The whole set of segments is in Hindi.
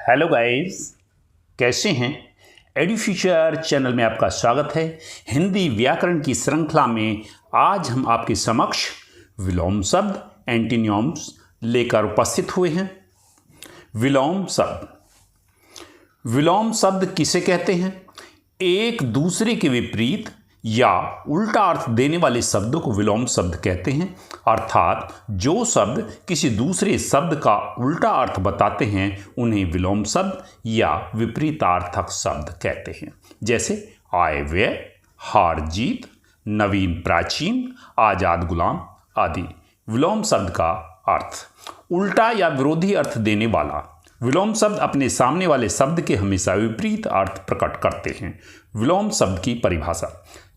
हेलो गाइस, कैसे हैं। एडुफ्यूचर चैनल में आपका स्वागत है। हिंदी व्याकरण की श्रृंखला में आज हम आपके समक्ष विलोम शब्द एंटीनियम्स लेकर उपस्थित हुए हैं। विलोम शब्द किसे कहते हैं? एक दूसरे के विपरीत या उल्टा अर्थ देने वाले शब्दों को विलोम शब्द कहते हैं। अर्थात जो शब्द किसी दूसरे शब्द का उल्टा अर्थ बताते हैं उन्हें विलोम शब्द या विपरीतार्थक शब्द कहते हैं। जैसे आय व्यय, हार जीत, नवीन प्राचीन, आजाद गुलाम आदि। विलोम शब्द का अर्थ उल्टा या विरोधी अर्थ देने वाला। विलोम शब्द अपने सामने वाले शब्द के हमेशा विपरीत अर्थ प्रकट करते हैं। विलोम शब्द की परिभाषा: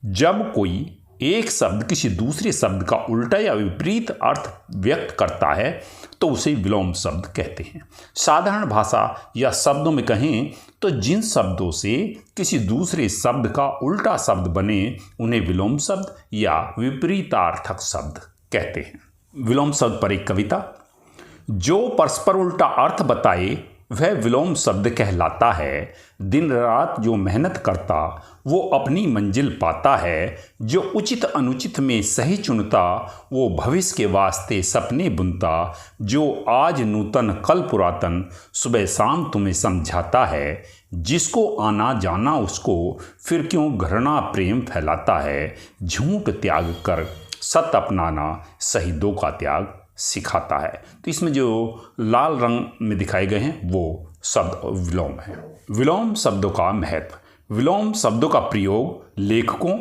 जब कोई एक शब्द किसी दूसरे शब्द का उल्टा या विपरीत अर्थ व्यक्त करता है तो उसे विलोम शब्द कहते हैं। साधारण भाषा या शब्दों में कहें तो जिन शब्दों से किसी दूसरे शब्द का उल्टा शब्द बने उन्हें विलोम शब्द या विपरीतार्थक शब्द कहते हैं। विलोम शब्द पर एक कविता। जो परस्पर उल्टा अर्थ बताए वह विलोम शब्द कहलाता है। दिन रात जो मेहनत करता वो अपनी मंजिल पाता है। जो उचित अनुचित में सही चुनता वो भविष्य के वास्ते सपने बुनता। जो आज नूतन कल पुरातन सुबह शाम तुम्हें समझाता है। जिसको आना जाना उसको फिर क्यों घृणा प्रेम फैलाता है। झूठ त्याग कर सत्य अपनाना शहीदों का त्याग सिखाता है। तो इसमें जो लाल रंग में दिखाए गए हैं वो शब्द विलोम है। विलोम शब्दों का महत्व। विलोम शब्दों का प्रयोग लेखकों,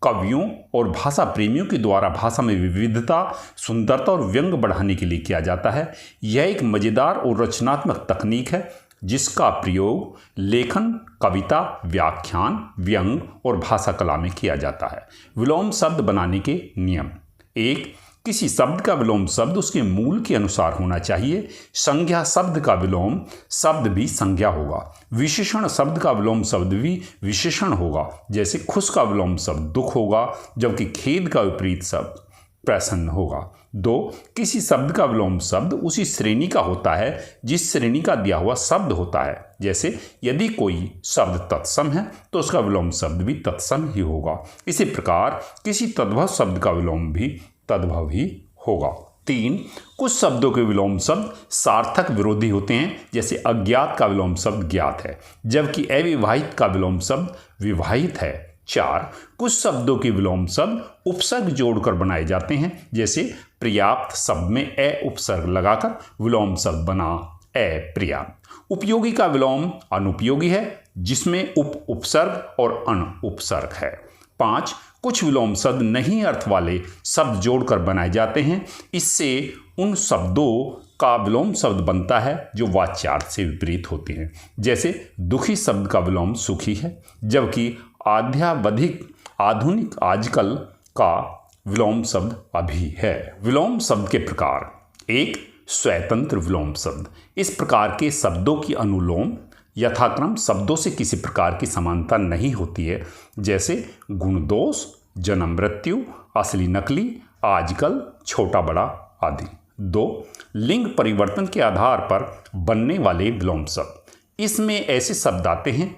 कवियों और भाषा प्रेमियों के द्वारा भाषा में विविधता, सुंदरता और व्यंग बढ़ाने के लिए किया जाता है। यह एक मज़ेदार और रचनात्मक तकनीक है जिसका प्रयोग लेखन, कविता, व्याख्यान, व्यंग और भाषा कला में किया जाता है। विलोम शब्द बनाने के नियम: एक, किसी शब्द का विलोम शब्द उसके मूल के अनुसार होना चाहिए। संज्ञा शब्द का विलोम शब्द भी संज्ञा होगा। विशेषण शब्द का विलोम शब्द भी विशेषण होगा। जैसे खुश का विलोम शब्द दुख होगा जबकि खेद का विपरीत शब्द प्रसन्न होगा। दो, किसी शब्द का विलोम शब्द उसी श्रेणी का होता है जिस श्रेणी का दिया हुआ शब्द होता है। जैसे यदि कोई शब्द तत्सम है तो उसका विलोम शब्द भी तत्सम ही होगा। इसी प्रकार किसी तद्भव शब्द का विलोम भी तद्भव ही होगा। तीन, कुछ शब्दों के विलोम शब्द सार्थक विरोधी होते हैं। जैसे अज्ञात का विलोम शब्द ज्ञात है जबकि अविवाहित का विलोम शब्द विवाहित है। चार, कुछ शब्दों के विलोम शब्द उपसर्ग जोड़कर बनाए जाते हैं। जैसे पर्याप्त शब्द में अ उपसर्ग लगाकर विलोम शब्द बना अपर्याप्त। उपयोगी का विलोम अनुपयोगी है जिसमें उप उपसर्ग और अन उपसर्ग है। पाँच, कुछ विलोम शब्द नहीं अर्थ वाले शब्द जोड़कर बनाए जाते हैं। इससे उन शब्दों का विलोम शब्द बनता है जो वाच्यार्थ से विपरीत होते हैं। जैसे दुखी शब्द का विलोम सुखी है जबकि आध्यावधिक आधुनिक आजकल का विलोम शब्द अभी है। विलोम शब्द के प्रकार: एक, स्वतंत्र विलोम शब्द। इस प्रकार के शब्दों की अनुलोम यथाक्रम शब्दों से किसी प्रकार की समानता नहीं होती है। जैसे गुण दोष, जन्म मृत्यु, असली नकली, आजकल, छोटा बड़ा आदि। दो, लिंग परिवर्तन के आधार पर बनने वाले विलोम शब्द। इसमें ऐसे शब्द आते हैं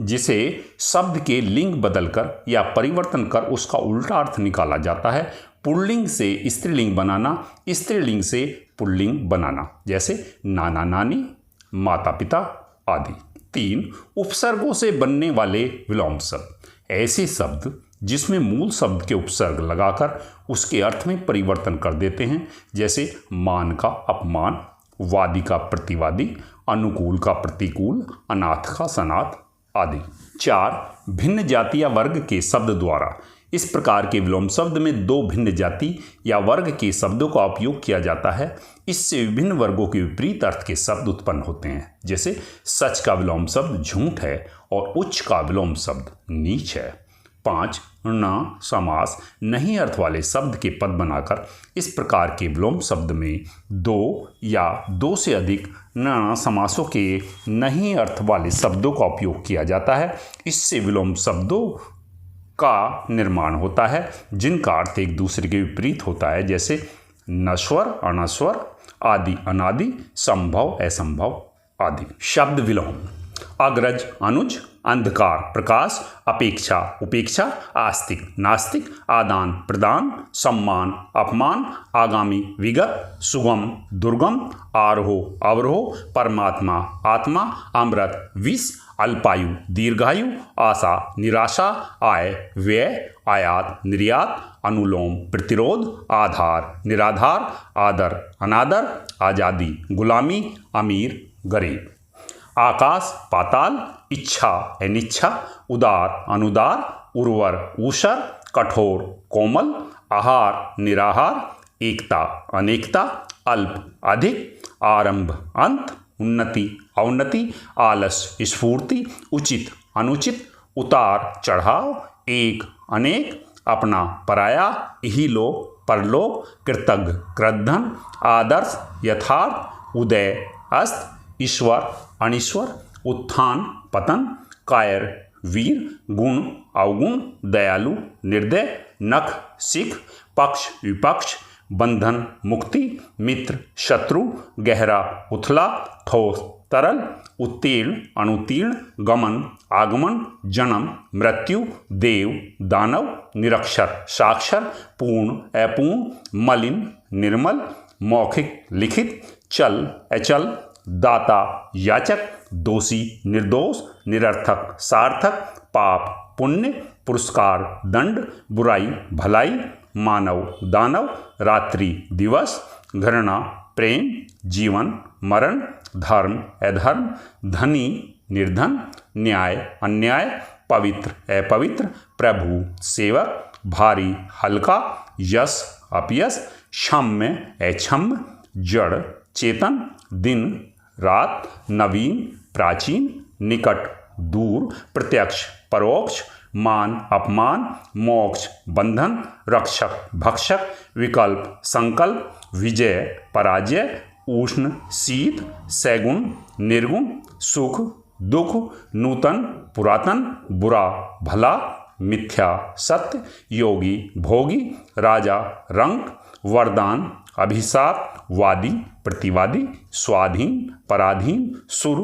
जिसे शब्द के लिंग बदलकर या परिवर्तन कर उसका उल्टा अर्थ निकाला जाता है। पुल्लिंग से स्त्रीलिंग बनाना, स्त्रीलिंग से पुल्लिंग बनाना। जैसे नाना नानी, माता पिता आदि। तीन, उपसर्गों से बनने वाले विलोम शब्द। ऐसे शब्द जिसमें मूल शब्द के उपसर्ग लगाकर उसके अर्थ में परिवर्तन कर देते हैं। जैसे मान का अपमान, वादी का प्रतिवादी, अनुकूल का प्रतिकूल, अनाथ का सनाथ आदि। चार, भिन्न जाति या वर्ग के शब्द द्वारा। इस प्रकार के विलोम शब्द में दो भिन्न जाति या वर्ग के शब्दों का उपयोग किया जाता है। इससे विभिन्न वर्गों के विपरीत अर्थ के शब्द उत्पन्न होते हैं। जैसे सच का विलोम शब्द झूठ है और उच्च का विलोम शब्द नीच है। पाँच, न समास नहीं अर्थ वाले शब्द के पद बनाकर इस प्रकार के विलोम शब्द में दो या दो से अधिक न समासों के नहीं अर्थ वाले शब्दों का उपयोग किया जाता है। इससे विलोम शब्दों का निर्माण होता है जिनका अर्थ एक दूसरे के विपरीत होता है। जैसे नश्वर अनश्वर, आदि अनादि, संभव असंभव आदि। शब्द विलोम: अग्रज अनुज, अंधकार प्रकाश, अपेक्षा उपेक्षा, आस्तिक नास्तिक, आदान प्रदान, सम्मान अपमान, आगामी विगत, सुगम दुर्गम, आरोह अवरोह, परमात्मा आत्मा, अमृत विष, अल्पायु दीर्घायु, आशा निराशा, आय व्यय, आयात निर्यात, अनुलोम प्रतिरोध, आधार निराधार, आदर अनादर, आज़ादी गुलामी, अमीर गरीब। आकाश पाताल, इच्छा अनिच्छा, उदार अनुदार, उर्वर ऊषर, कठोर कोमल, आहार निराहार, एकता अनेकता, अल्प अधिक, आरंभ अंत, उन्नति अवनति, आलस स्फूर्ति, उचित अनुचित, उतार चढ़ाव, एक अनेक, अपना पराया, इहलोक परलोक, कृतज्ञ कृतधन, आदर्श यथार्थ, उदय अस्त, ईश्वर अनीश्वर, उत्थान पतन, कायर वीर, गुण अवगुण, दयालु निर्दय, नख सिख, पक्ष विपक्ष, बंधन मुक्ति, मित्र शत्रु, गहरा उथला, ठोस तरल, उत्तीर्ण अनुतीर्ण, गमन आगमन, जन्म मृत्यु, देव दानव, निरक्षर साक्षर, पूर्ण अपूर्ण, मलिन निर्मल, मौखिक लिखित, चल अचल, दाता याचक, दोषी निर्दोष, निरर्थक सार्थक, पाप पुण्य, पुरस्कार दंड, बुराई भलाई, मानव दानव, रात्रि दिवस, घृणा प्रेम, जीवन मरण, धर्म अधर्म, धनी निर्धन, न्याय अन्याय, पवित्र अपवित्र, प्रभु सेवक, भारी हल्का, यश अपयश, क्षम्य अक्षम्य, जड़ चेतन, दिन रात, नवीन प्राचीन, निकट दूर, प्रत्यक्ष परोक्ष, मान अपमान, मोक्ष बंधन, रक्षक भक्षक, विकल्प संकल्प, विजय पराजय, उष्ण शीत, सैगुण निर्गुण, सुख दुख, नूतन पुरातन, बुरा भला, मिथ्या सत्य, योगी भोगी, राजा रंक, वरदान अभिशाप, वादी प्रतिवादी, स्वाधीन पराधीन, सुर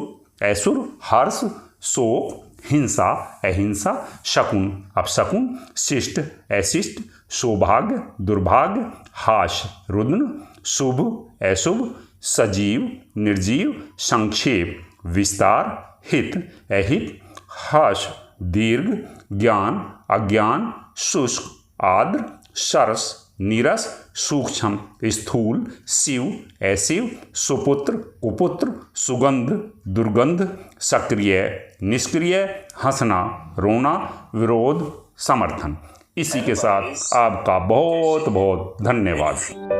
असुर, हर्ष शोक, हिंसा अहिंसा, शकुन अपशकुन, शिष्ट अशिष्ट, सौभाग्य दुर्भाग्य, हास रुद्न, शुभ अशुभ, सजीव निर्जीव, संक्षेप विस्तार, हित अहित, हर्ष दीर्घ, ज्ञान अज्ञान, शुष्क आर्द्र, सरस नीरस, सूक्ष्म स्थूल, शिव अशिव, सुपुत्र कुपुत्र, सुगंध दुर्गंध, सक्रिय निष्क्रिय, हंसना रोना, विरोध समर्थन। इसी के साथ आपका बहुत बहुत धन्यवाद।